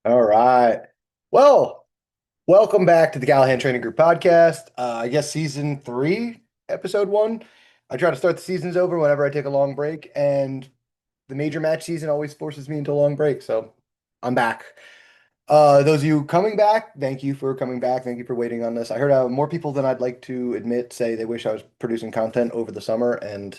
All right. Well, welcome back to the Callahan Training Group podcast. I guess season three, episode one. I try to start the seasons over whenever I take a long break, and the major match season always forces me into a long break. So I'm back. Those of you coming back, thank you for coming back. Thank you for waiting on this. I heard more people than I'd like to admit say they wish I was producing content over the summer, and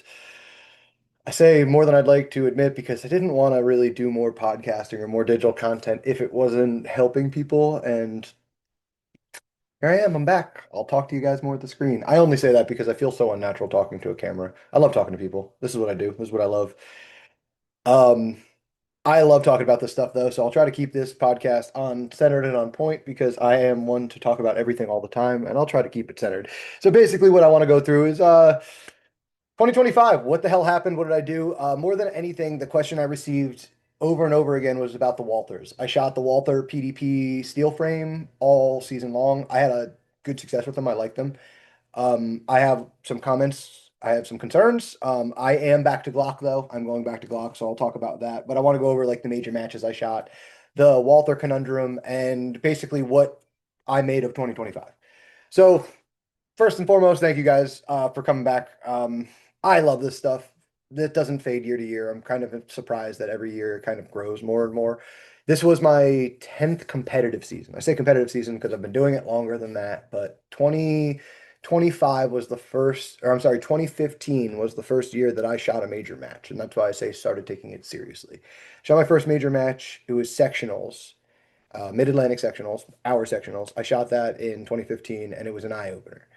I say more than I'd like to admit because I didn't want to really do more podcasting or more digital content if it wasn't helping people. And here I am, I'm back. I'll talk to you guys more at the screen. I only say that because I feel so unnatural talking to a camera. I love talking to people. This is what I do. This is what I love. Um, I love talking about this stuff though, so I'll try to keep this podcast on centered and on point because I am one to talk about everything all the time, and I'll try to keep it centered. So basically, what I want to go through is 2025. What the hell happened? What did I do? More than anything, the question I received over and over again was about the Walthers. I shot the Walther PDP steel frame all season long. I had a good success with them. I like them. I have some comments. I have some concerns. I am back to Glock though. I'm going back to Glock, so I'll talk about that. But I want to go over like the major matches I shot, the Walther conundrum, and basically what I made of 2025. So first and foremost, thank you guys for coming back. I love this stuff. It doesn't fade year to year. I'm kind of surprised that every year it kind of grows more and more. This was my 10th competitive season. I say competitive season because I've been doing it longer than that, but 2025 was the first, or I'm sorry, 2015 was the first year that I shot a major match, and that's why I say started taking it seriously. Shot my first major match. It was sectionals, Mid-Atlantic sectionals, hour sectionals. I shot that in 2015, and it was an eye opener.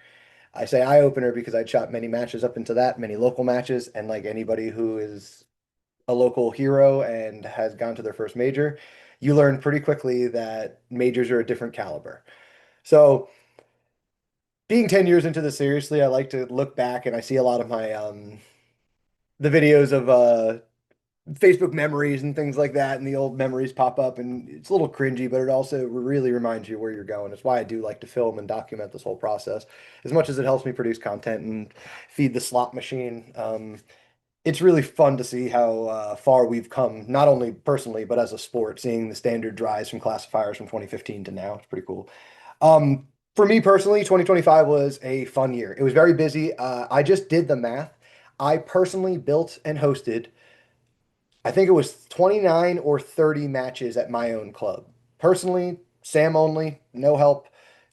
I say eye opener because I'd shot many matches up into that, many local matches, and like anybody who is a local hero and has gone to their first major, you learn pretty quickly that majors are a different caliber. So, being 10 years into this seriously, I like to look back and I see a lot of my the videos of Facebook memories and things like that, and the old memories pop up, and it's a little cringy, but it also really reminds you where you're going. It's why I do like to film and document this whole process, as much as it helps me produce content and feed the slot machine. It's really fun to see how far we've come, not only personally, but as a sport, seeing the standard rise from classifiers from 2015 to now. It's pretty cool. For me personally, 2025 was a fun year. It was very busy. I just did the math. I personally built and hosted, I think it was 29 or 30 matches at my own club. Personally, Sam only, no help,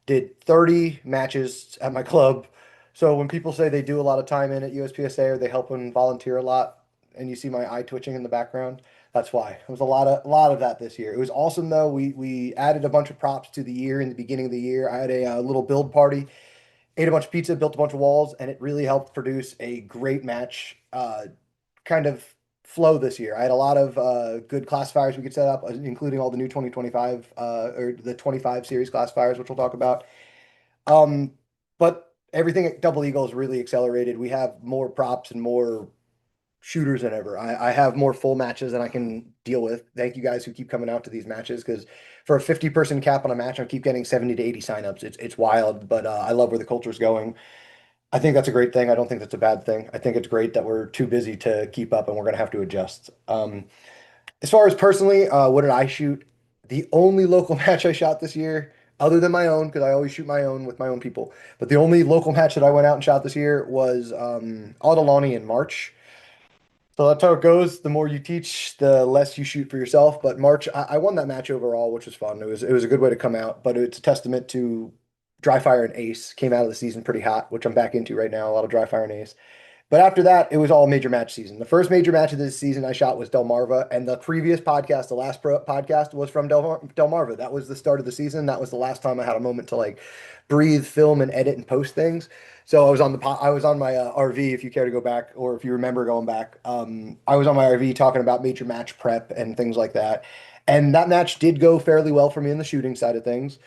did 30 matches at my club. So when people say they do a lot of time in at USPSA or they help and volunteer a lot, and you see my eye twitching in the background, that's why. It was a lot of that this year. It was awesome though. We added a bunch of props to the year in the beginning of the year. I had a little build party, ate a bunch of pizza, built a bunch of walls, and it really helped produce a great match kind of flow this year. I had a lot of good classifiers we could set up, including all the new 2025 or the 25 series classifiers, which we'll talk about. Um, but everything at Double Eagle is really accelerated. We have more props and more shooters than ever. I have more full matches than I can deal with. Thank you guys who keep coming out to these matches because for a 50-person cap on a match, I keep getting 70 to 80 signups. It's wild, but I love where the culture's going. I think that's a great thing. I don't think that's a bad thing. I think it's great that we're too busy to keep up and we're going to have to adjust. As far as personally, what did I shoot? The only local match I shot this year, other than my own, because I always shoot my own with my own people, but the only local match that I went out and shot this year was Audalani in March. So that's how it goes. The more you teach, the less you shoot for yourself. But March, I won that match overall, which was fun. It was a good way to come out, but it's a testament to dry fire and ace. Came out of the season pretty hot, which I'm back into right now. A lot of dry fire and ace. But after that, it was all major match season. The first major match of this season I shot was Delmarva, and the previous podcast, the last podcast, was from Delmarva. That was the start of the season. That was the last time I had a moment to like breathe, film, and edit and post things. So I was on my RV. If you care to go back, or if you remember going back, I was on my RV talking about major match prep and things like that. And that match did go fairly well for me in the shooting side of things.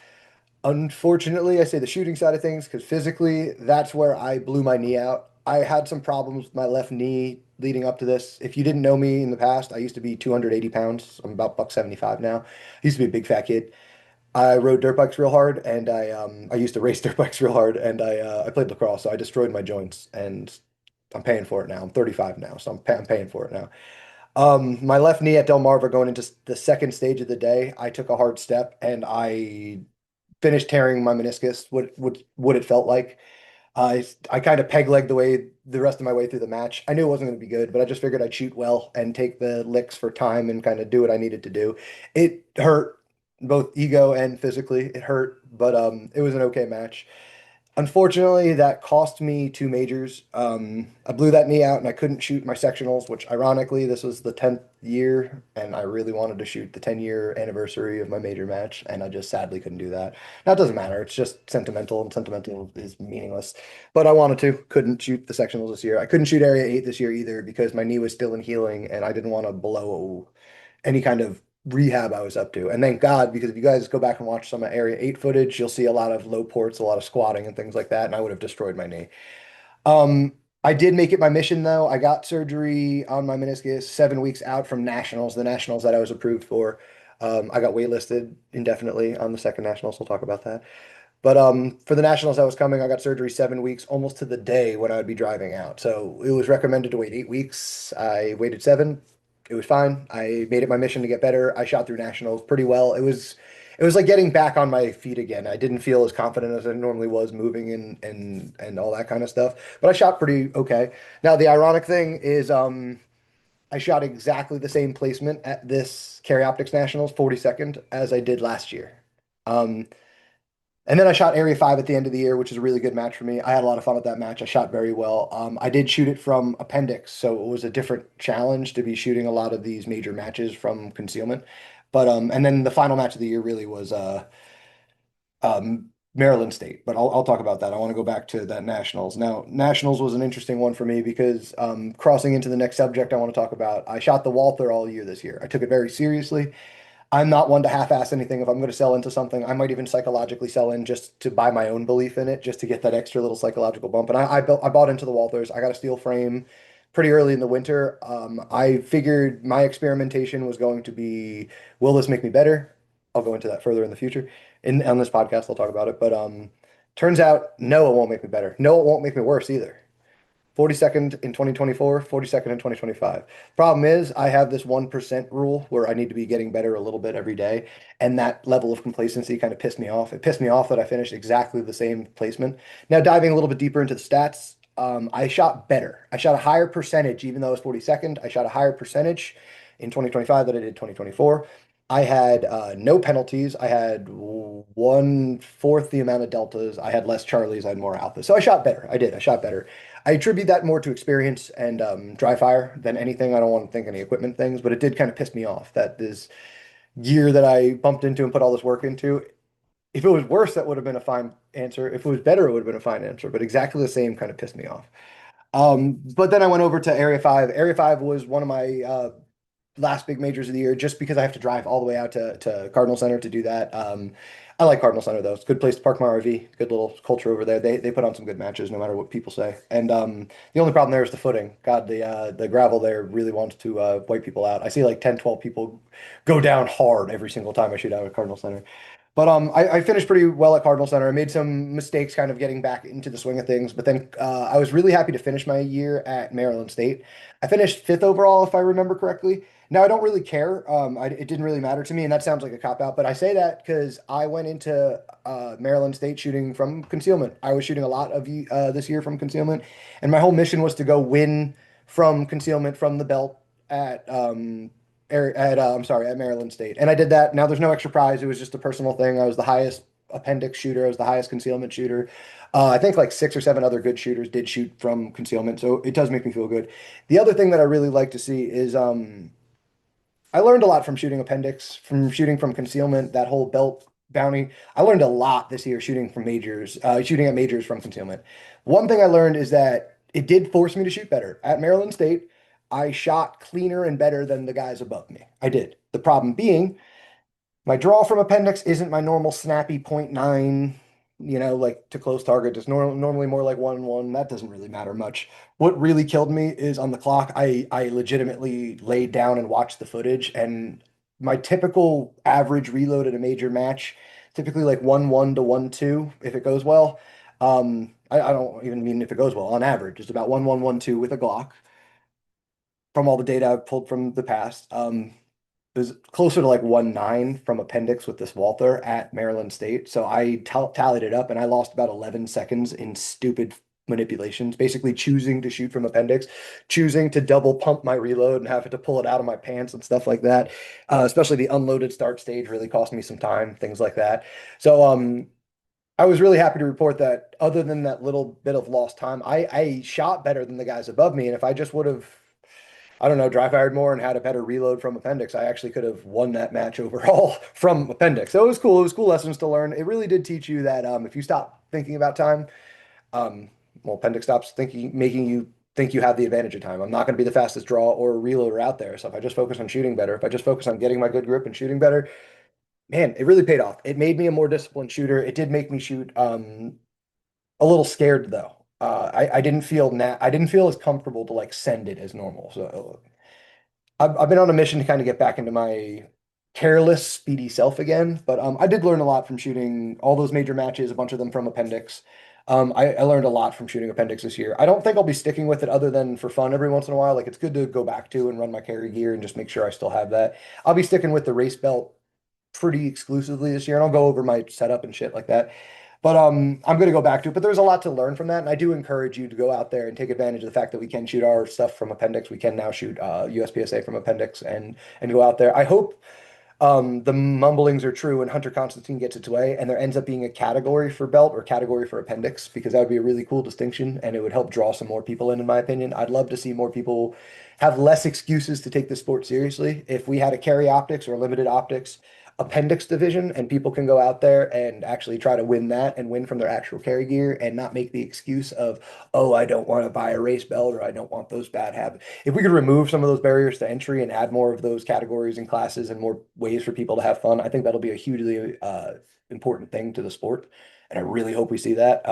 Unfortunately, I say the shooting side of things because physically, that's where I blew my knee out. I had some problems with my left knee leading up to this. If you didn't know me in the past, I used to be 280 pounds. I'm about buck 75 now. I used to be a big fat kid. I rode dirt bikes real hard, and I used to race dirt bikes real hard, and I played lacrosse, so I destroyed my joints, and I'm paying for it now. I'm 35 now, so I'm paying for it now. My left knee at Delmarva going into the second stage of the day, I took a hard step and I finished tearing my meniscus. What it felt like. I kind of peg legged the way the rest of my way through the match. I knew it wasn't going to be good, but I just figured I'd shoot well and take the licks for time and kind of do what I needed to do. It hurt both ego and physically. It hurt, but it was an okay match. Unfortunately, that cost me two majors. I blew that knee out and I couldn't shoot my sectionals, which ironically, this was the 10th year, and I really wanted to shoot the 10-year anniversary of my major match, and I just sadly couldn't do that. Now, it doesn't matter. It's just sentimental, and sentimental is meaningless. But I wanted to, couldn't shoot the sectionals this year. I couldn't shoot Area 8 this year either because my knee was still in healing, and I didn't want to blow any kind of rehab I was up to. And thank God, because if you guys go back and watch some of Area 8 footage, you'll see a lot of low ports, a lot of squatting and things like that, and I would have destroyed my knee. I did make it my mission though. I got surgery on my meniscus 7 weeks out from nationals, the nationals that I was approved for. I got waitlisted indefinitely on the second nationals. We'll talk about that. But for the nationals I was coming, I got surgery 7 weeks, almost to the day when I would be driving out. So it was recommended to wait 8 weeks. I waited seven. It was fine. I made it my mission to get better. I shot through nationals pretty well. It was like getting back on my feet again. I didn't feel as confident as I normally was moving and all that kind of stuff. But I shot pretty okay. Now the ironic thing is I shot exactly the same placement at this Carry Optics Nationals 42nd as I did last year. Um, and then I shot Area 5 at the end of the year, which is a really good match for me. I had a lot of fun with that match. I shot very well. I did shoot it from appendix, so it was a different challenge to be shooting a lot of these major matches from concealment. But and then the final match of the year really was Maryland State. But I'll talk about that. I want to go back to that Nationals. Now, Nationals was an interesting one for me because crossing into the next subject I want to talk about, I shot the Walther all year this year. I took it very seriously. I'm not one to half-ass anything. If I'm going to sell into something, I might even psychologically sell in just to buy my own belief in it, just to get that extra little psychological bump. And I bought into the Walthers. I got a steel frame pretty early in the winter. I figured my experimentation was going to be, will this make me better? I'll go into that further in the future. In on this podcast, I'll talk about it. But turns out, no, it won't make me better. No, it won't make me worse either. 42nd in 2024, 42nd in 2025. Problem is, I have this 1% rule where I need to be getting better a little bit every day. And that level of complacency kind of pissed me off. It pissed me off that I finished exactly the same placement. Now, diving a little bit deeper into the stats, I shot better. I shot a higher percentage, even though I was 42nd. I shot a higher percentage in 2025 than I did 2024. I had no penalties. I had one fourth the amount of deltas. I had less Charlies. I had more alphas. So I shot better. I did. I shot better. I attribute that more to experience and dry fire than anything. I don't want to think any equipment things, but it did kind of piss me off that this gear that I bumped into and put all this work into, if it was worse, that would have been a fine answer. If it was better, it would have been a fine answer. But exactly the same kind of pissed me off. But then I went over to Area 5. Area 5 was one of my last big majors of the year just because I have to drive all the way out to Cardinal Center to do that. I like Cardinal Center though. It's a good place to park my RV. Good little culture over there. They put on some good matches no matter what people say. And the only problem there is the footing. God, the gravel there really wants to wipe people out. I see like 10, 12 people go down hard every single time I shoot out at Cardinal Center. But I finished pretty well at Cardinal Center. I made some mistakes kind of getting back into the swing of things, but then I was really happy to finish my year at Maryland State. I finished fifth overall, if I remember correctly. Now, I don't really care. It didn't really matter to me, and that sounds like a cop out, but I say that because I went into Maryland State shooting from concealment. I was shooting a lot of this year from concealment, and my whole mission was to go win from concealment from the belt at I'm sorry, at Maryland State, and I did that. Now, there's no extra prize. It was just a personal thing. I was the highest appendix shooter. I was the highest concealment shooter. I think like six or seven other good shooters did shoot from concealment, so it does make me feel good. The other thing that I really like to see is I learned a lot from shooting appendix, from shooting from concealment, that whole belt bounty. I learned a lot this year shooting from majors, shooting at majors from concealment. One thing I learned is that it did force me to shoot better. At Maryland State, I shot cleaner and better than the guys above me. I did. The problem being, my draw from appendix isn't my normal snappy point .9, like to close target. It's normally more like 1-1. That doesn't really matter much. What really killed me is on the clock, I legitimately laid down and watched the footage, and my typical average reload at a major match, typically like 1-1 to 1-2 if it goes well. I don't even mean if it goes well. On average, it's about 1-1, 1-2 with a Glock from all the data I've pulled from the past. It was closer to like 1.9 from appendix with this Walther at Maryland State. So I tallied it up and I lost about 11 seconds in stupid manipulations, basically choosing to shoot from appendix, choosing to double pump my reload and having to pull it out of my pants and stuff like that. Especially the unloaded start stage really cost me some time, things like that. So I was really happy to report that other than that little bit of lost time, I shot better than the guys above me. And if I just would have, I don't know, dry fired more and had a better reload from appendix, I actually could have won that match overall from appendix. So it was cool. It was cool lessons to learn. It really did teach you that if you stop thinking about time, um, well, appendix stops thinking, making you think you have the advantage of time. I'm not going to be the fastest draw or reloader out there. So if I just focus on shooting better, if I just focus on getting my good grip and shooting better, man, it really paid off. It made me a more disciplined shooter. It did make me shoot a little scared though. I didn't feel I didn't feel as comfortable to like send it as normal. So I've been on a mission to kind of get back into my careless, speedy self again. But I did learn a lot from shooting all those major matches, a bunch of them from appendix. I learned a lot from shooting appendix this year. I don't think I'll be sticking with it other than for fun every once in a while. Like it's good to go back to and run my carry gear and just make sure I still have that. I'll be sticking with the race belt pretty exclusively this year, and I'll go over my setup and shit like that. But I'm gonna go back to it. But there's a lot to learn from that, and I do encourage you to go out there and take advantage of the fact that we can shoot our stuff from appendix. We can now shoot USPSA from appendix and go out there. I hope the mumblings are true and Hunter Constantine gets its way, and there ends up being a category for belt or category for appendix, because that would be a really cool distinction and it would help draw some more people in my opinion. I'd love to see more people have less excuses to take the sport seriously. If we had a carry optics or limited optics appendix division and people can go out there and actually try to win that and win from their actual carry gear and not make the excuse of, oh, I don't want to buy a race belt or I don't want those bad habits. If we could remove some of those barriers to entry and add more of those categories and classes and more ways for people to have fun, I think that'll be a hugely important thing to the sport. And I really hope we see that.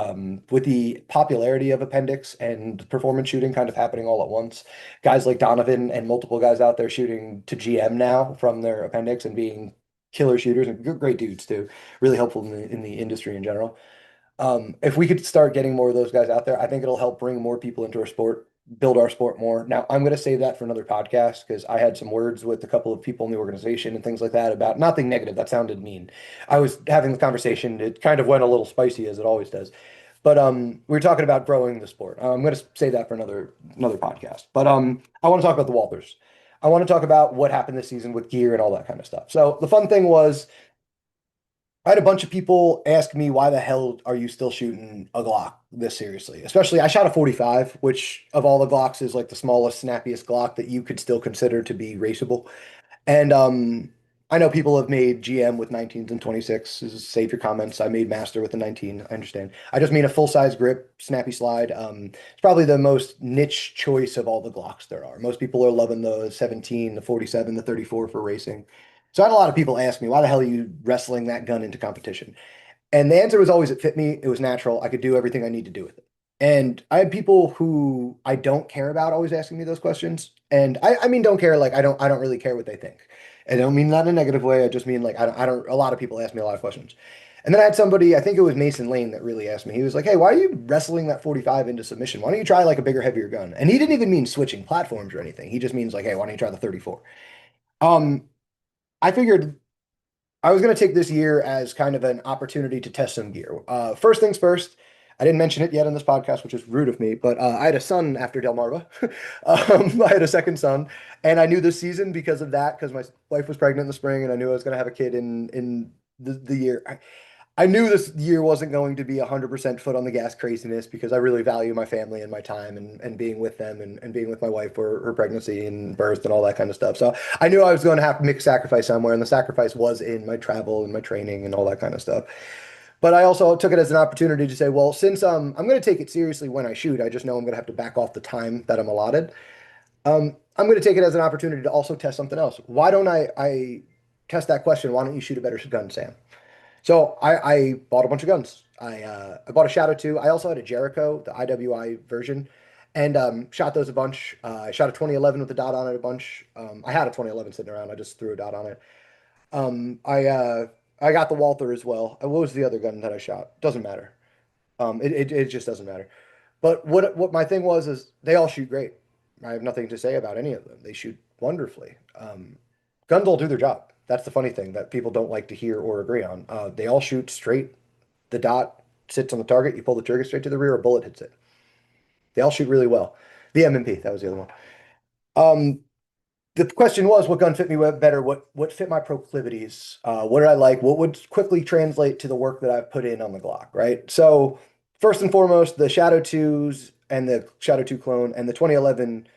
With the popularity of appendix and performance shooting kind of happening all at once, guys like Donovan and multiple guys out there shooting to GM now from their appendix and being killer shooters and great dudes too, really helpful in the industry in general. If we could start getting more of those guys out there, I think it'll help bring more people into our sport, build our sport more. Now, I'm going to save that for another podcast because I had some words with a couple of people in the organization and things like that about nothing negative. That sounded mean. I was having the conversation. It kind of went a little spicy as it always does. But we were talking about growing the sport. I'm going to save that for another podcast. But I want to talk about the Walthers. I want to talk about what happened this season with gear and all that kind of stuff. So the fun thing was I had a bunch of people ask me, why the hell are you still shooting a Glock this seriously? Especially, I shot a 45, which of all the Glocks is like the smallest, snappiest Glock that you could still consider to be raceable. And I know people have made GM with 19s and 26s. Save your comments. I made Master with a 19. I understand. I just mean a full size grip, snappy slide. It's probably the most niche choice of all the Glocks there are. Most people are loving the 17, the 47, the 34 for racing. So I had a lot of people ask me, why the hell are you wrestling that gun into competition? And the answer was always it fit me. It was natural. I could do everything I need to do with it. And I had people who I don't care about always asking me those questions. And I mean, don't care, like I don't really care what they think. I don't mean that in a negative way. I just mean like a lot of people ask me a lot of questions. And then I had somebody, I think it was Mason Lane that really asked me. He was like, "Hey, why are you wrestling that 45 into submission? Why don't you try like a bigger, heavier gun?" And he didn't even mean switching platforms or anything. He just means like, "Hey, why don't you try the 34?" Um, I figured I was going to take this year as kind of an opportunity to test some gear. First things first, I didn't mention it yet in this podcast, which is rude of me, but I had a son after Delmarva. I had a second son, and I knew this season because of that, because my wife was pregnant in the spring, and I knew I was going to have a kid in the year. I knew this year wasn't going to be 100% foot on the gas craziness because I really value my family and my time and being with them and being with my wife for her pregnancy and birth and all that kind of stuff. So I knew I was going to have to make a sacrifice somewhere, and the sacrifice was in my travel and my training and all that kind of stuff. But I also took it as an opportunity to say, well, since I'm going to take it seriously when I shoot, I just know I'm going to have to back off the time that I'm allotted. I'm going to take it as an opportunity to also test something else. Why don't I test that question? Why don't you shoot a better gun, Sam? So I bought a bunch of guns. I bought a Shadow 2. I also had a Jericho, the IWI version, and shot those a bunch. I shot a 2011 with a dot on it a bunch. I had a 2011 sitting around. I just threw a dot on it. Um, I uh, I got the Walther as well. What was the other gun that I shot? Doesn't matter. It just doesn't matter. But what my thing was is they all shoot great. I have nothing to say about any of them. They shoot wonderfully. Guns all do their job. That's the funny thing that people don't like to hear or agree on. They all shoot straight. The dot sits on the target. You pull the trigger straight to the rear, a bullet hits it. They all shoot really well. The M&P, that was the other one. Um, the question was, what gun fit me better? What fit my proclivities? What did I like? What would quickly translate to the work that I've put in on the Glock, right? So first and foremost, the Shadow 2s and the Shadow 2 clone and the 2011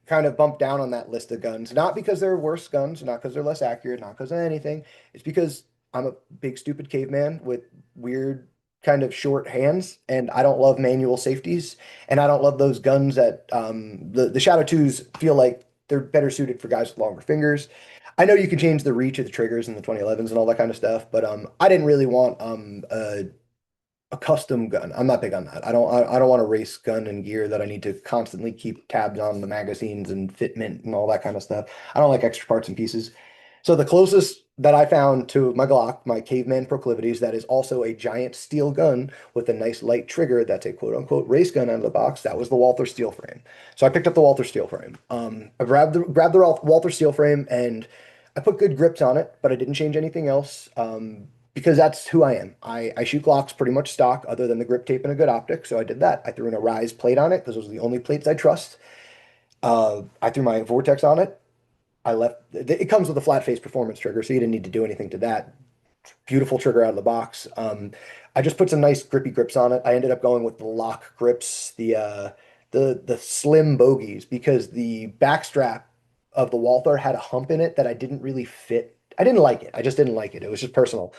kind of bumped down on that list of guns, not because they're worse guns, not because they're less accurate, not because of anything. It's because I'm a big stupid caveman with weird kind of short hands, and I don't love manual safeties, and I don't love those guns that the Shadow 2s feel like they're better suited for guys with longer fingers. I know you can change the reach of the triggers in the 2011s and all that kind of stuff, but I didn't really want a custom gun. I'm not big on that. I don't want a race gun and gear that I need to constantly keep tabs on the magazines and fitment and all that kind of stuff. I don't like extra parts and pieces. So the closest that I found to my Glock, my caveman proclivities, that is also a giant steel gun with a nice light trigger that's a quote unquote race gun out of the box, that was the Walther steel frame. So I picked up the Walther steel frame. I grabbed the Walther steel frame and I put good grips on it, but I didn't change anything else. Because that's who I am. I shoot Glocks pretty much stock, other than the grip tape and a good optic. So I did that. I threw in a Rise plate on it because those are the only plates I trust. I threw my Vortex on it. I left. It comes with a flat face performance trigger, so you didn't need to do anything to that. Beautiful trigger out of the box. I just put some nice grippy grips on it. I ended up going with the lock grips, the slim bogies, because the backstrap of the Walther had a hump in it that I didn't really fit. I didn't like it. I just didn't like it. It was just personal.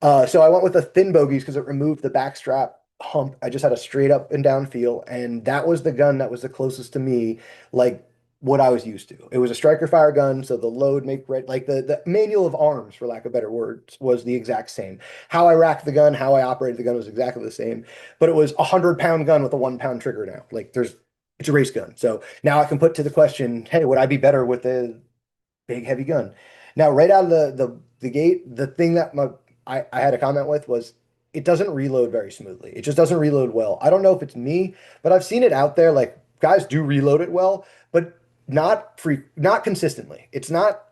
So I went with the thin bogies because it removed the backstrap hump. I just had a straight up and down feel, and that was the gun that was the closest to me, like what I was used to. It was a striker fire gun, so the load make red, like the manual of arms, for lack of better words, was the exact same. How I racked the gun, how I operated the gun was exactly the same, but it was a 100-pound gun with a 1-pound trigger now. Like it's a race gun. So now I can put to the question, hey, would I be better with a big heavy gun? Now, right out of the gate, the thing that I had a comment with was it doesn't reload very smoothly. It just doesn't reload well. I don't know if it's me, but I've seen it out there. Like guys do reload it well, but not consistently. It's not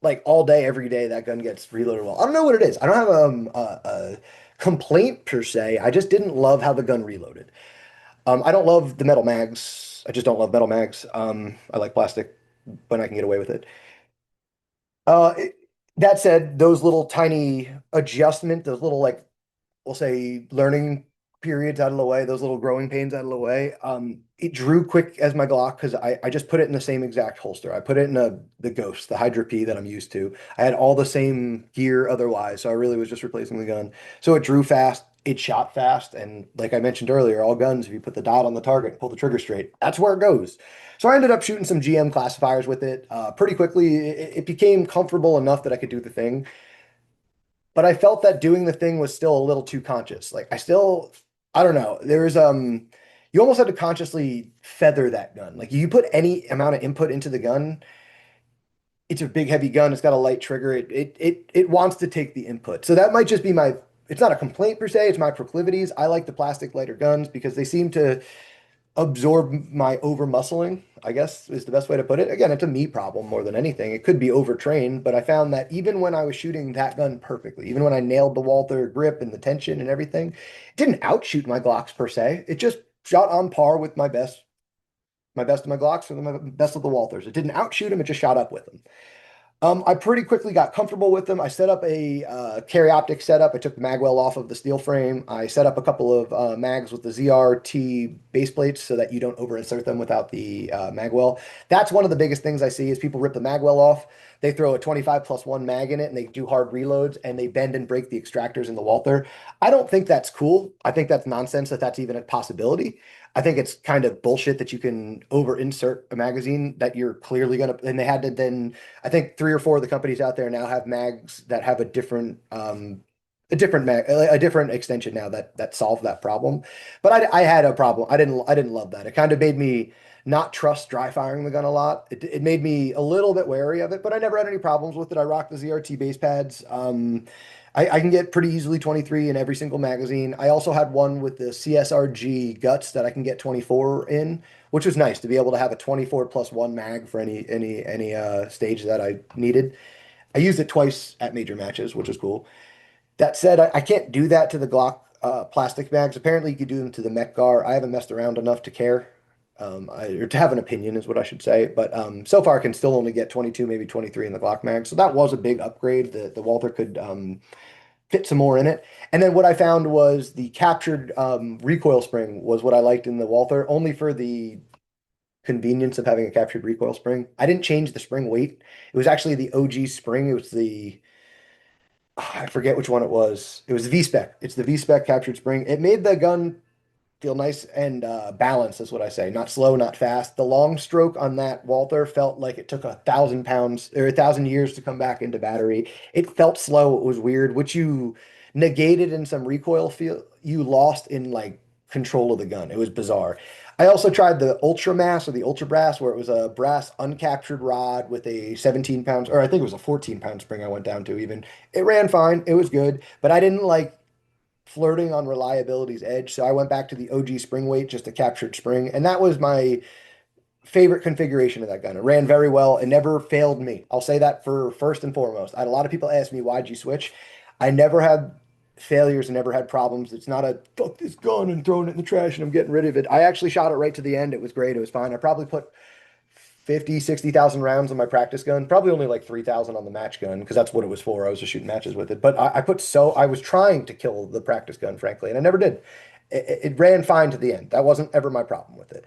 like all day, every day that gun gets reloaded well. I don't know what it is. I don't have a complaint per se. I just didn't love how the gun reloaded. I don't love the metal mags. I just don't love metal mags. I like plastic when I can get away with it. Uh, it- that said, those little tiny adjustment, those little like we'll say learning periods out of the way, those little growing pains out of the way. It drew quick as my Glock because I just put it in the same exact holster. I put it in the Ghost, the Hydra P that I'm used to. I had all the same gear otherwise, so I really was just replacing the gun. So it drew fast, it shot fast, and like I mentioned earlier, all guns, if you put the dot on the target and pull the trigger straight, that's where it goes. So I ended up shooting some GM classifiers with it pretty quickly. It became comfortable enough that I could do the thing, but I felt that doing the thing was still a little too conscious. Like I don't know. You almost had to consciously feather that gun. Like you put any amount of input into the gun, it's a big heavy gun. It's got a light trigger. It wants to take the input. So that might just be my. It's not a complaint per se. It's my proclivities. I like the plastic lighter guns because they seem to absorb my over muscling, I guess is the best way to put it. Again, it's a me problem more than anything. It could be overtrained, but I found that even when I was shooting that gun perfectly, even when I nailed the Walther grip and the tension and everything, it didn't outshoot my Glocks per se. It just shot on par with my best of my Glocks and my best of the Walthers. It didn't outshoot them, it just shot up with them. I pretty quickly got comfortable with them. I set up a carry optic setup. I took the magwell off of the steel frame. I set up a couple of mags with the ZRT base plates so that you don't over insert them without the magwell. That's one of the biggest things I see is people rip the magwell off. They throw a 25+1 mag in it and they do hard reloads and they bend and break the extractors in the Walther. I don't think that's cool. I think that's nonsense that that's even a possibility. I think it's kind of bullshit that you can over insert a magazine that you're clearly gonna, and they had to then I think three or four of the companies out there now have mags that have a different mag, a different extension now that solve that problem. But I had a problem. I didn't love that. It kind of made me not trust dry firing the gun a lot. It made me a little bit wary of it, but I never had any problems with it. I rock the ZRT base pads. I can get pretty easily 23 in every single magazine. I also had one with the CSRG guts that I can get 24 in, which was nice to be able to have a 24 plus one mag for any stage that I needed. I used it twice at major matches, which was cool. That said, I can't do that to the Glock plastic mags. Apparently, you could do them to the Mech Gar. I haven't messed around enough to care, or to have an opinion is what I should say. But so far, I can still only get 22, maybe 23 in the Glock mag. So that was a big upgrade. The Walther could fit some more in it. And then what I found was the captured recoil spring was what I liked in the Walther, only for the convenience of having a captured recoil spring. I didn't change the spring weight. It was actually the OG spring. It was I forget which one it was. It was the V-Spec. It's the V-Spec captured spring. It made the gun feel nice and balanced, is what I say. Not slow, not fast. The long stroke on that Walther felt like it took 1,000 pounds or 1,000 years to come back into battery. It felt slow. It was weird, which you negated in some recoil feel. You lost in like control of the gun. It was bizarre. I also tried the Ultra Mass or the Ultra Brass, where it was a brass uncaptured rod with a 17 pounds, or I think it was a 14-pound spring I went down to even. It ran fine. It was good, but I didn't like flirting on reliability's edge. So I went back to the OG spring weight, just a captured spring. And that was my favorite configuration of that gun. It ran very well. It never failed me. I'll say that for first and foremost. I had a lot of people ask me, why'd you switch? I never had failures and never had problems. It's not a fuck this gun and throwing it in the trash and I'm getting rid of it. I actually shot it right to the end. It was great. It was fine. I probably put 50, 60,000 rounds on my practice gun. Probably only like 3,000 on the match gun because that's what it was for. I was just shooting matches with it. But I was trying to kill the practice gun, frankly, and I never did. It ran fine to the end. That wasn't ever my problem with it.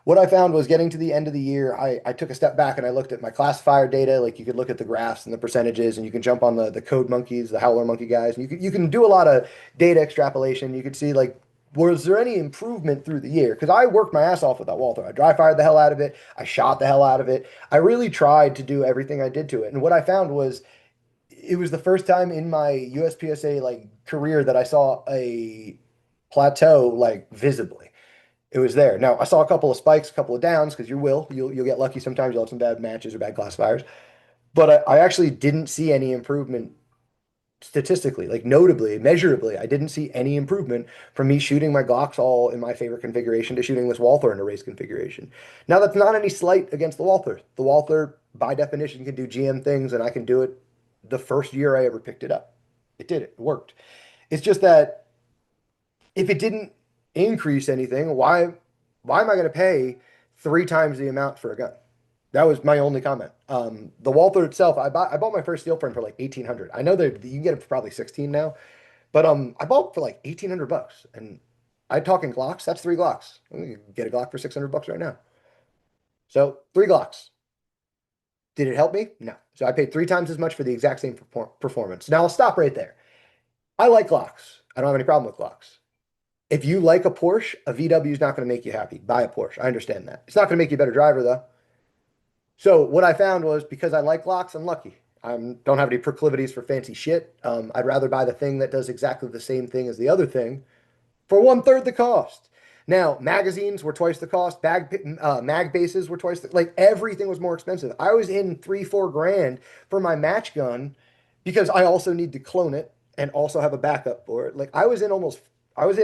What I found was getting to the end of the year, I took a step back and I looked at my classifier data. Like you could look at the graphs and the percentages, and you can jump on the code monkeys, the howler monkey guys, and you can do a lot of data extrapolation. You could see like was there any improvement through the year? Because I worked my ass off with that Walther. I dry fired the hell out of it. I shot the hell out of it. I really tried to do everything I did to it. And what I found was it was the first time in my USPSA like career that I saw a plateau like visibly. It was there. Now I saw a couple of spikes, a couple of downs because you'll get lucky sometimes. You'll have some bad matches or bad classifiers. But I actually didn't see any improvement statistically, like notably, measurably. I didn't see any improvement from me shooting my Glocks all in my favorite configuration to shooting this Walther in a race configuration. Now, that's not any slight against the Walther. The Walther, by definition, can do GM things, and I can do it the first year I ever picked it up. It did it. It worked. It's just that if it didn't increase anything, why am I going to pay three times the amount for a gun? That was my only comment. The Walther itself, I bought my first steel frame for like 1,800. I know that you can get it for probably 16 now, but I bought for like 1,800 bucks. And I'm talking Glocks. That's three Glocks. You can get a Glock for 600 bucks right now. So three Glocks. Did it help me? No. So I paid three times as much for the exact same performance. Now I'll stop right there. I like Glocks. I don't have any problem with Glocks. If you like a Porsche, a VW is not going to make you happy. Buy a Porsche. I understand that. It's not going to make you a better driver though. So what I found was because I like Glocks, I'm lucky. I don't have any proclivities for fancy shit. I'd rather buy the thing that does exactly the same thing as the other thing for one third the cost. Now, magazines were twice the cost. Mag bases were twice like everything was more expensive. I was in 3-4 grand for my match gun because I also need to clone it and also have a backup for it. Like I was in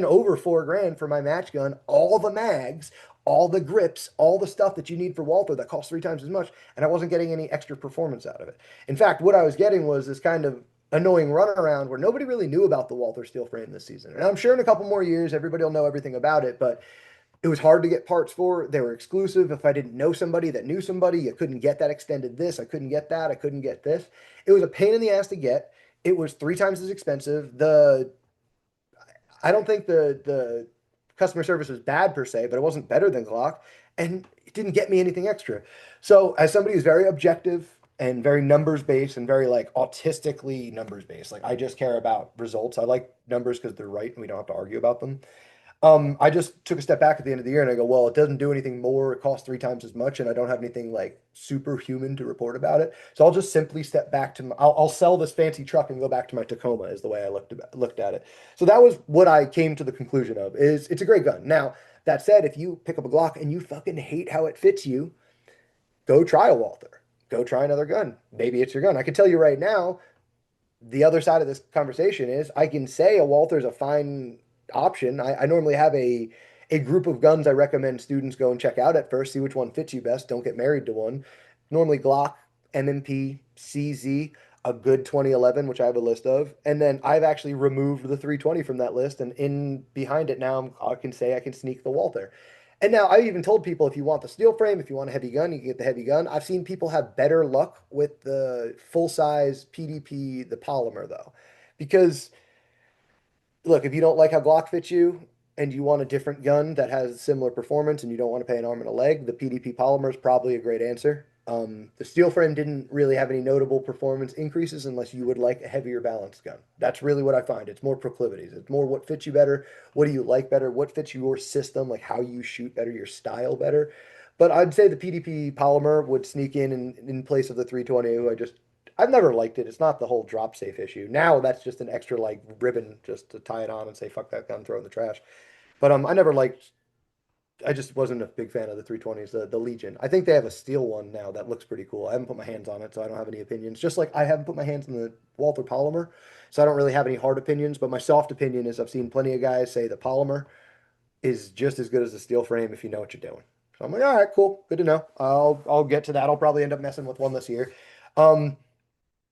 over 4 grand for my match gun, all the mags, all the grips, all the stuff that you need for Walther that costs three times as much, and I wasn't getting any extra performance out of it. In fact, what I was getting was this kind of annoying runaround where nobody really knew about the Walther steel frame this season. And I'm sure in a couple more years, everybody will know everything about it, but it was hard to get parts for. They were exclusive. If I didn't know somebody that knew somebody, you couldn't get that extended this. I couldn't get that. I couldn't get this. It was a pain in the ass to get. It was three times as expensive. I don't think the customer service was bad per se, but it wasn't better than Glock, and it didn't get me anything extra. So as somebody who's very objective and very numbers based and very like autistically numbers based, like I just care about results. I like numbers because they're right and we don't have to argue about them. I just took a step back at the end of the year and I go, well, it doesn't do anything more. It costs three times as much, and I don't have anything like superhuman to report about it. So I'll just simply step back to I'll sell this fancy truck and go back to my Tacoma is the way I looked at it. So that was what I came to the conclusion of is it's a great gun. Now, That said, if you pick up a Glock and you fucking hate how it fits you, go try a Walther. Go try another gun. Maybe it's your gun. I can tell you right now, the other side of this conversation is I can say a Walther's a fine option. I normally have a group of guns I recommend students go and check out at first, see which one fits you best. Don't get married to one. Normally Glock, MMP, CZ, a good 2011, which I have a list of. And then I've actually removed the 320 from that list. And in behind it now, I can say I can sneak the Walther. And now I've even told people if you want the steel frame, if you want a heavy gun, you can get the heavy gun. I've seen people have better luck with the full size PDP, the polymer though, because look, if you don't like how Glock fits you and you want a different gun that has similar performance and you don't want to pay an arm and a leg, the PDP polymer is probably a great answer. The steel frame didn't really have any notable performance increases unless you would like a heavier balanced gun. That's really what I find. It's more proclivities. It's more what fits you better. What do you like better? What fits your system? Like how you shoot better, your style better. But I'd say the PDP polymer would sneak in place of the 320. I've never liked it. It's not the whole drop safe issue. Now that's just an extra like ribbon just to tie it on and say fuck that gun, throw it in the trash. But I never liked. I just wasn't a big fan of the 320s, the Legion. I think they have a steel one now that looks pretty cool. I haven't put my hands on it, so I don't have any opinions. Just like I haven't put my hands on the Walther polymer, so I don't really have any hard opinions. But my soft opinion is I've seen plenty of guys say the polymer is just as good as the steel frame if you know what you're doing. So I'm like, all right, cool, good to know. I'll get to that. I'll probably end up messing with one this year. Um,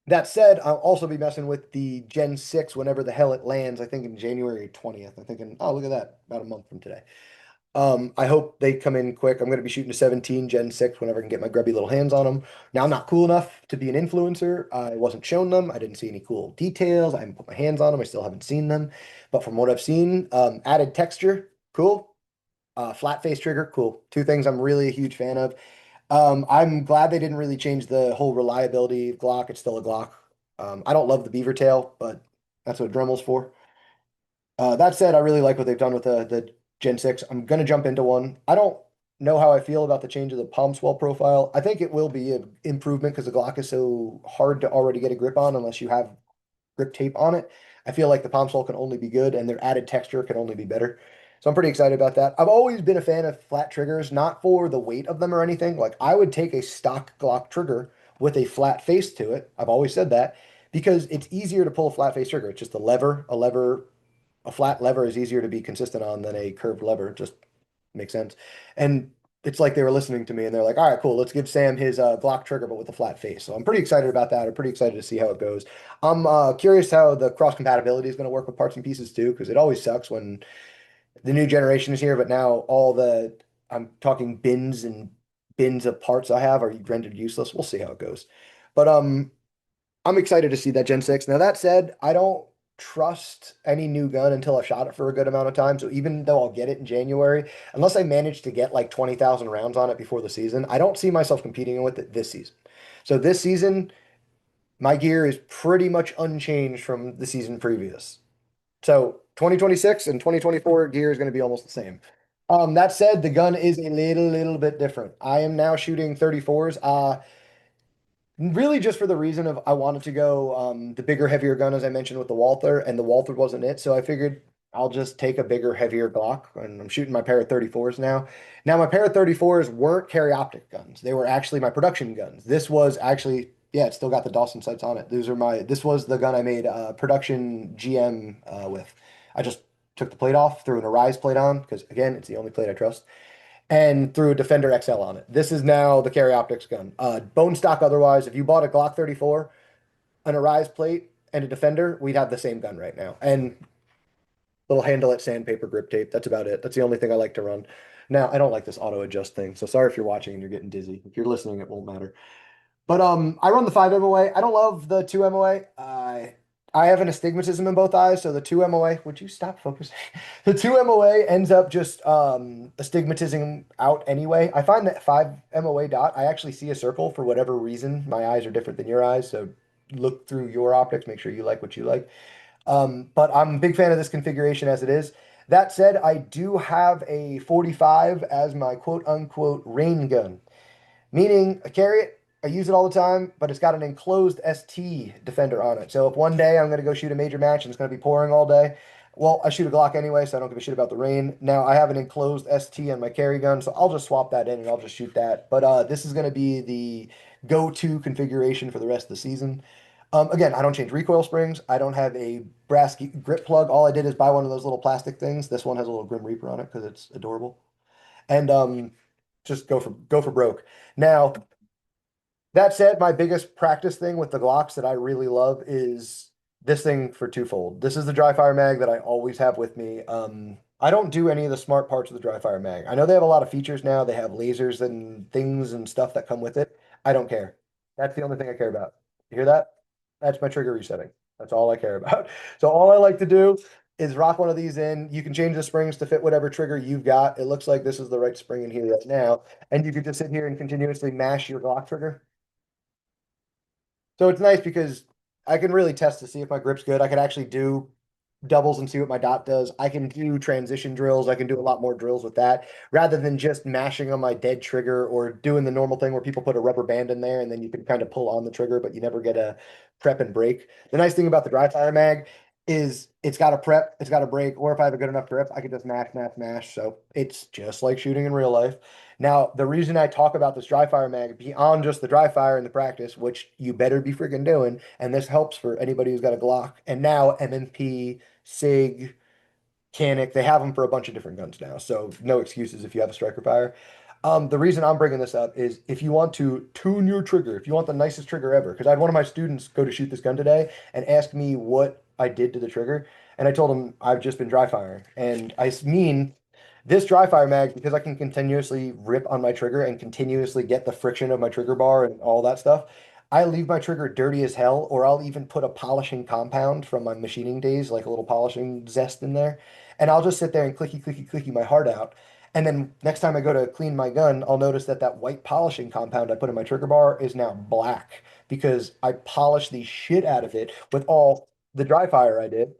that said, I'll also be messing with the Gen 6 whenever the hell it lands. I think in January 20th. I'm thinking, oh, look at that, about a month from today. I hope they come in quick. I'm going to be shooting a 17 Gen 6 whenever I can get my grubby little hands on them. Now, I'm not cool enough to be an influencer. I wasn't shown them. I didn't see any cool details. I haven't put my hands on them. I still haven't seen them. But from what I've seen, added texture, cool. Flat face trigger, cool. Two things I'm really a huge fan of. I'm glad they didn't really change the whole reliability of Glock. It's still a Glock. I don't love the beaver tail, but that's what Dremel's for. That said, I really like what they've done with the Gen 6. I'm gonna jump into one. I don't know how I feel about the change of the palm swell profile. I think it will be an improvement because the Glock is so hard to already get a grip on unless you have grip tape on it. I feel like the palm swell can only be good and their added texture can only be better. So I'm pretty excited about that. I've always been a fan of flat triggers, not for the weight of them or anything. Like I would take a stock Glock trigger with a flat face to it. I've always said that because it's easier to pull a flat face trigger. It's just a flat lever is easier to be consistent on than a curved lever. It just makes sense. And it's like they were listening to me and they're like, all right, cool, let's give Sam his Glock trigger, but with a flat face. So I'm pretty excited about that. I'm pretty excited to see how it goes. I'm curious how the cross compatibility is going to work with parts and pieces too, because it always sucks when the new generation is here, but now I'm talking bins and bins of parts I have are rendered useless. We'll see how it goes. But I'm excited to see that Gen 6. Now, that said, I don't trust any new gun until I've shot it for a good amount of time. So even though I'll get it in January, unless I manage to get like 20,000 rounds on it before the season, I don't see myself competing with it this season. So this season, my gear is pretty much unchanged from the season previous. So 2026 and 2024 gear is going to be almost the same. That said, the gun is a little bit different. I am now shooting 34s. Really, just for the reason of I wanted to go the bigger, heavier gun, as I mentioned with the Walther, and the Walther wasn't it. So I figured I'll just take a bigger, heavier Glock, and I'm shooting my pair of 34s now. Now, my pair of 34s weren't carry optic guns. They were actually my production guns. This was actually, yeah, it's still got the Dawson sights on it. This was the gun I made production GM with. I just took the plate off, threw an Arise plate on, because again, it's the only plate I trust and threw a Defender XL on it. This is now the carry optics gun. Bone stock otherwise, if you bought a Glock 34, an Arise plate, and a Defender, we'd have the same gun right now. And little handle it, sandpaper grip tape. That's about it. That's the only thing I like to run. Now, I don't like this auto adjust thing. So sorry if you're watching and you're getting dizzy. If you're listening, it won't matter. But I run the 5 MOA. I don't love the 2 MOA. I have an astigmatism in both eyes, so the 2 MOA, would you stop focusing? The 2 MOA ends up just astigmatism out anyway. I find that 5 MOA dot, I actually see a circle for whatever reason. My eyes are different than your eyes, so look through your optics, make sure you like what you like. But I'm a big fan of this configuration as it is. That said, I do have a 45 as my quote unquote rain gun. Meaning, I carry it, I use it all the time, but it's got an enclosed ST defender on it. So if one day I'm going to go shoot a major match and it's going to be pouring all day, Well, I shoot a Glock anyway, so I don't give a shit about the rain. Now I have an enclosed ST on my carry gun, so I'll just swap that in and I'll just shoot that. But this is going to be the go-to configuration for the rest of the season. Again, I don't change recoil springs. I don't have a brass grip plug. All I did is buy one of those little plastic things. This one has a little Grim Reaper on it because it's adorable. And just go for broke. Now, that said, my biggest practice thing with the Glocks that I really love is this thing for twofold. This is the dry fire mag that I always have with me. I don't do any of the smart parts of the dry fire mag. I know they have a lot of features now. They have lasers and things and stuff that come with it. I don't care. That's the only thing I care about. You hear that? That's my trigger resetting. That's all I care about. So all I like to do is rock one of these in. You can change the springs to fit whatever trigger you've got. It looks like this is the right spring in here right now. And you could just sit here and continuously mash your Glock trigger. So it's nice because I can really test to see if my grip's good. I can actually do doubles and see what my dot does. I can do transition drills. I can do a lot more drills with that rather than just mashing on my dead trigger or doing the normal thing where people put a rubber band in there and then you can kind of pull on the trigger, but you never get a prep and break. The nice thing about the dry fire mag is it's got a prep, it's got a break, or if I have a good enough grip, I can just mash, mash, mash. So it's just like shooting in real life. Now, the reason I talk about this dry fire mag beyond just the dry fire in the practice, which you better be freaking doing, and this helps for anybody who's got a Glock, and now MMP, SIG, Canic, they have them for a bunch of different guns now. So no excuses if you have a striker fire. The reason I'm bringing this up is if you want to tune your trigger, if you want the nicest trigger ever, because I had one of my students go to shoot this gun today and ask me what I did to the trigger, and I told him I've just been dry firing, and I mean this dry fire mag because I can continuously rip on my trigger and continuously get the friction of my trigger bar and all that stuff. I leave my trigger dirty as hell, or I'll even put a polishing compound from my machining days, like a little polishing zest in there, and I'll just sit there and clicky, clicky, clicky my heart out. And then next time I go to clean my gun, I'll notice that that white polishing compound I put in my trigger bar is now black because I polished the shit out of it with all the dry fire I did.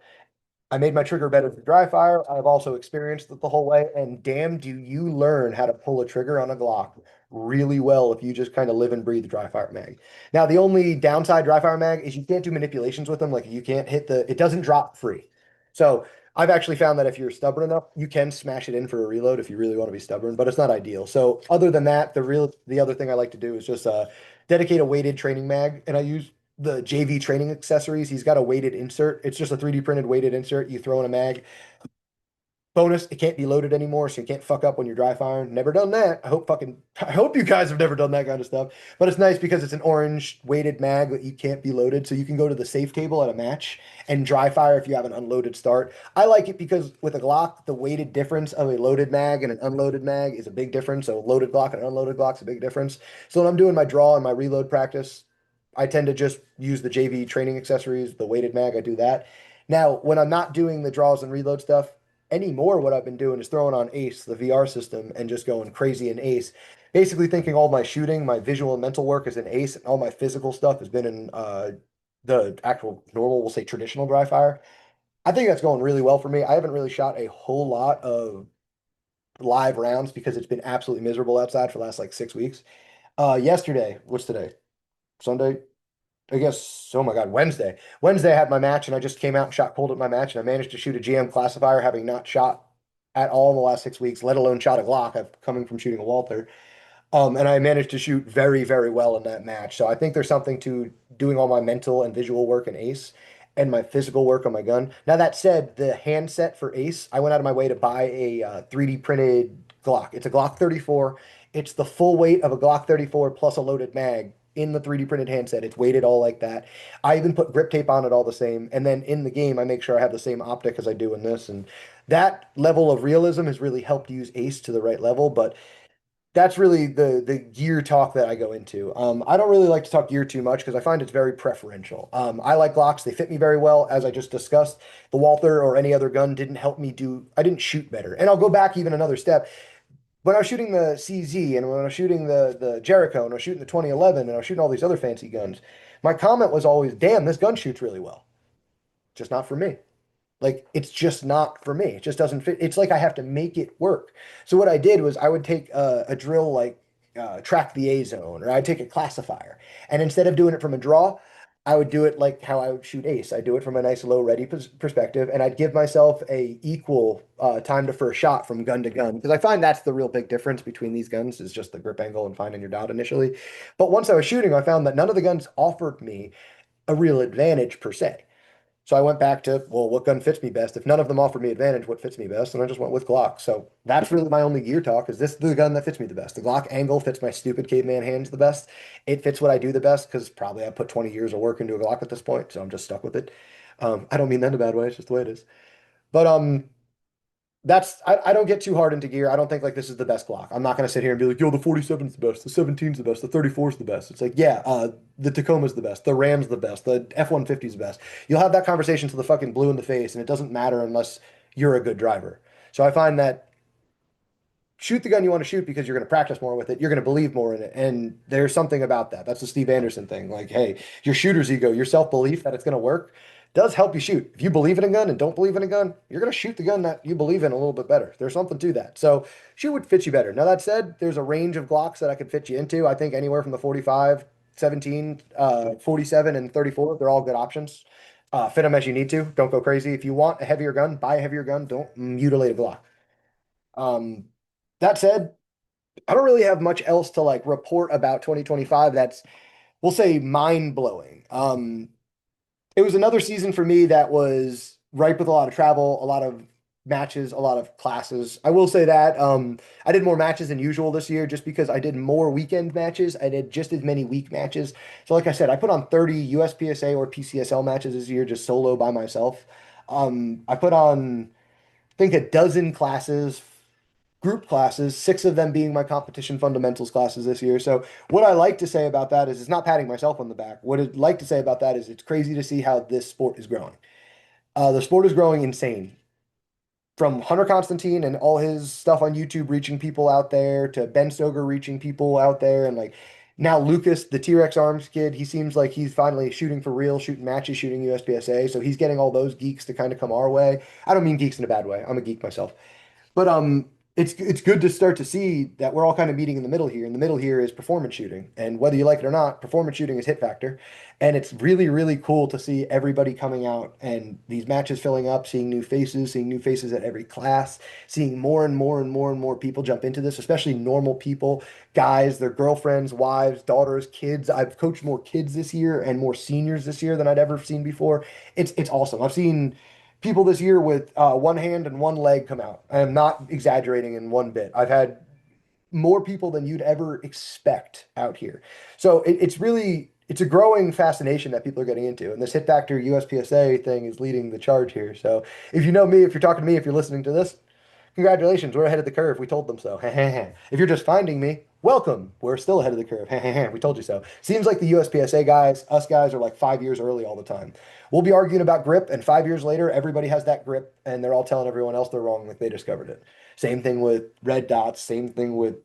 I made my trigger better with dry fire. I've also experienced it the whole way, and damn, do you learn how to pull a trigger on a Glock really well if you just kind of live and breathe the dry fire mag. Now, the only downside dry fire mag is you can't do manipulations with them. Like you can't hit it doesn't drop free. So I've actually found that if you're stubborn enough, you can smash it in for a reload if you really want to be stubborn, but it's not ideal. So other than that, the other thing I like to do is just dedicate a weighted training mag, and I use the JV training accessories. He's got a weighted insert. It's just a 3D printed weighted insert. You throw in a mag. Bonus, it can't be loaded anymore, so you can't fuck up when you're dry firing. Never done that. I hope you guys have never done that kind of stuff. But it's nice because it's an orange weighted mag that you can't be loaded, so you can go to the safe table at a match and dry fire if you have an unloaded start. I like it because with a Glock, the weighted difference of a loaded mag and an unloaded mag is a big difference. So loaded Glock and unloaded Glock's a big difference. So when I'm doing my draw and my reload practice, I tend to just use the JV training accessories, the weighted mag. I do that. Now, when I'm not doing the draws and reload stuff anymore, what I've been doing is throwing on Ace, the VR system, and just going crazy in Ace. Basically, thinking all my shooting, my visual and mental work is in Ace, and all my physical stuff has been in the actual normal, we'll say traditional dry fire. I think that's going really well for me. I haven't really shot a whole lot of live rounds because it's been absolutely miserable outside for the last like 6 weeks. Yesterday, what's today? Sunday? I guess, oh my God, Wednesday. Wednesday I had my match and I just came out and shot cold at my match and I managed to shoot a GM classifier having not shot at all in the last 6 weeks, let alone shot a Glock. I'm coming from shooting a Walther. And I managed to shoot very, very well in that match. So I think there's something to doing all my mental and visual work in Ace and my physical work on my gun. Now, that said, the handset for Ace, I went out of my way to buy a 3D printed Glock. It's a Glock 34. It's the full weight of a Glock 34 plus a loaded mag in the 3D printed handset. It's weighted all like that. I even put grip tape on it all the same. And then in the game, I make sure I have the same optic as I do in this. And that level of realism has really helped use Ace to the right level. But that's really the gear talk that I go into. I don't really like to talk gear too much because I find it's very preferential. I like Glocks; they fit me very well, as I just discussed. The Walther or any other gun didn't help me do. I didn't shoot better, and I'll go back even another step. When I was shooting the CZ and when I was shooting the Jericho and I was shooting the 2011 and I was shooting all these other fancy guns, my comment was always, "Damn, this gun shoots really well." Just not for me. Like it's just not for me. It just doesn't fit. It's like I have to make it work. So what I did was I would take a drill like track the A zone, or I'd take a classifier, and instead of doing it from a draw, I would do it like how I would shoot ace. I'd do it from a nice low ready perspective, and I'd give myself a equal time to first shot from gun to gun because I find that's the real big difference between these guns is just the grip angle and finding your dot initially. But once I was shooting, I found that none of the guns offered me a real advantage per se. So I went back to, well, what gun fits me best? If none of them offered me advantage, what fits me best? And I just went with Glock. So that's really my only gear talk is this the gun that fits me the best. The Glock angle fits my stupid caveman hands the best. It fits what I do the best because probably I put 20 years of work into a Glock at this point, so I'm just stuck with it. I don't mean that in a bad way, it's just the way it is. But I don't get too hard into gear. I don't think like this is the best Glock. I'm not gonna sit here and be like, yo, the 47 is the best, the 17 is the best, the 34 is the best. It's like, yeah, the Tacoma's the best, the Ram's the best, the F-150 is the best. You'll have that conversation to the fucking blue in the face, and it doesn't matter unless you're a good driver. So I find that shoot the gun you want to shoot because you're going to practice more with it. You're going to believe more in it. And there's something about that. That's the Steve Anderson thing. Like, hey, your shooter's ego, your self-belief that it's going to work does help you shoot. If you believe in a gun and don't believe in a gun, you're going to shoot the gun that you believe in a little bit better. There's something to that. So shoot would fit you better. Now that said, there's a range of Glocks that I could fit you into. I think anywhere from the 45, 17, 47, and 34, they're all good options. Fit them as you need to. Don't go crazy. If you want a heavier gun, buy a heavier gun. Don't mutilate a Glock. Um, that said, I don't really have much else to like report about 2025 that's, we'll say, mind blowing. It was another season for me that was ripe with a lot of travel, a lot of matches, a lot of classes. I will say that I did more matches than usual this year just because I did more weekend matches. I did just as many week matches. So, like I said, I put on 30 USPSA or PCSL matches this year just solo by myself. I put on, I think, a dozen classes, group classes, six of them being my competition fundamentals classes this year. So what I like to say about that is it's not patting myself on the back. What I'd like to say about that is it's crazy to see how this sport is growing. The sport is growing insane. From Hunter Constantine and all his stuff on YouTube reaching people out there to Ben Stoker reaching people out there and like now Lucas, the T-Rex Arms kid, he seems like he's finally shooting for real, shooting matches, shooting USPSA. So he's getting all those geeks to kind of come our way. I don't mean geeks in a bad way. I'm a geek myself. But it's good to start to see that we're all kind of meeting in the middle here. And the middle here is performance shooting. And whether you like it or not, performance shooting is hit factor. And it's really, really cool to see everybody coming out and these matches filling up, seeing new faces at every class, seeing more and more and more and more people jump into this, especially normal people, guys, their girlfriends, wives, daughters, kids. I've coached more kids this year and more seniors this year than I'd ever seen before. It's awesome. I've seen people this year with one hand and one leg come out. I am not exaggerating in one bit. I've had more people than you'd ever expect out here. So it's really it's a growing fascination that people are getting into, and this hit factor USPSA thing is leading the charge here. So if you know me, if you're talking to me, if you're listening to this, congratulations, we're ahead of the curve. We told them so. If you're just finding me, welcome. We're still ahead of the curve. We told you so. Seems like the USPSA guys, us guys, are like 5 years early all the time. We'll be arguing about grip, and 5 years later, everybody has that grip, and they're all telling everyone else they're wrong, like they discovered it. Same thing with red dots. Same thing with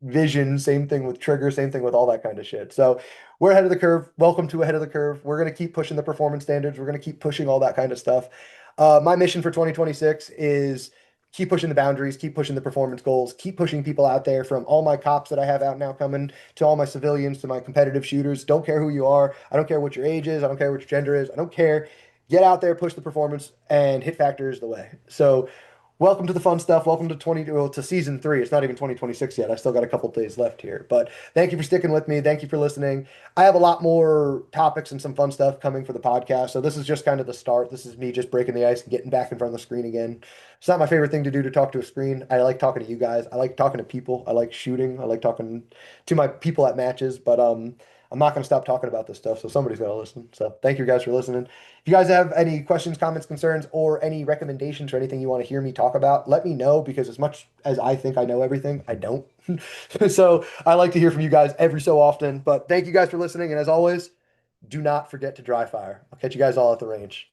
vision, same thing with trigger, same thing with all that kind of shit. So we're ahead of the curve. Welcome to ahead of the curve. We're going to keep pushing the performance standards. We're going to keep pushing all that kind of stuff. My mission for 2026 is keep pushing the boundaries, keep pushing the performance goals, keep pushing people out there from all my cops that I have out now coming to all my civilians to my competitive shooters. Don't care who you are. I don't care what your age is. I don't care what your gender is. I don't care. Get out there, push the performance, and hit factor is the way. So welcome to the fun stuff. Welcome to to season 3. It's not even 2026 yet. I still got a couple days left here. But thank you for sticking with me. Thank you for listening. I have a lot more topics and some fun stuff coming for the podcast. So this is just kind of the start. This is me just breaking the ice and getting back in front of the screen again. It's not my favorite thing to do to talk to a screen. I like talking to you guys. I like talking to people. I like shooting. I like talking to my people at matches. But I'm not going to stop talking about this stuff. So somebody's got to listen. So thank you guys for listening. If you guys have any questions, comments, concerns, or any recommendations or anything you want to hear me talk about, let me know because as much as I think I know everything, I don't. So I like to hear from you guys every so often. But thank you guys for listening. And as always, do not forget to dry fire. I'll catch you guys all at the range.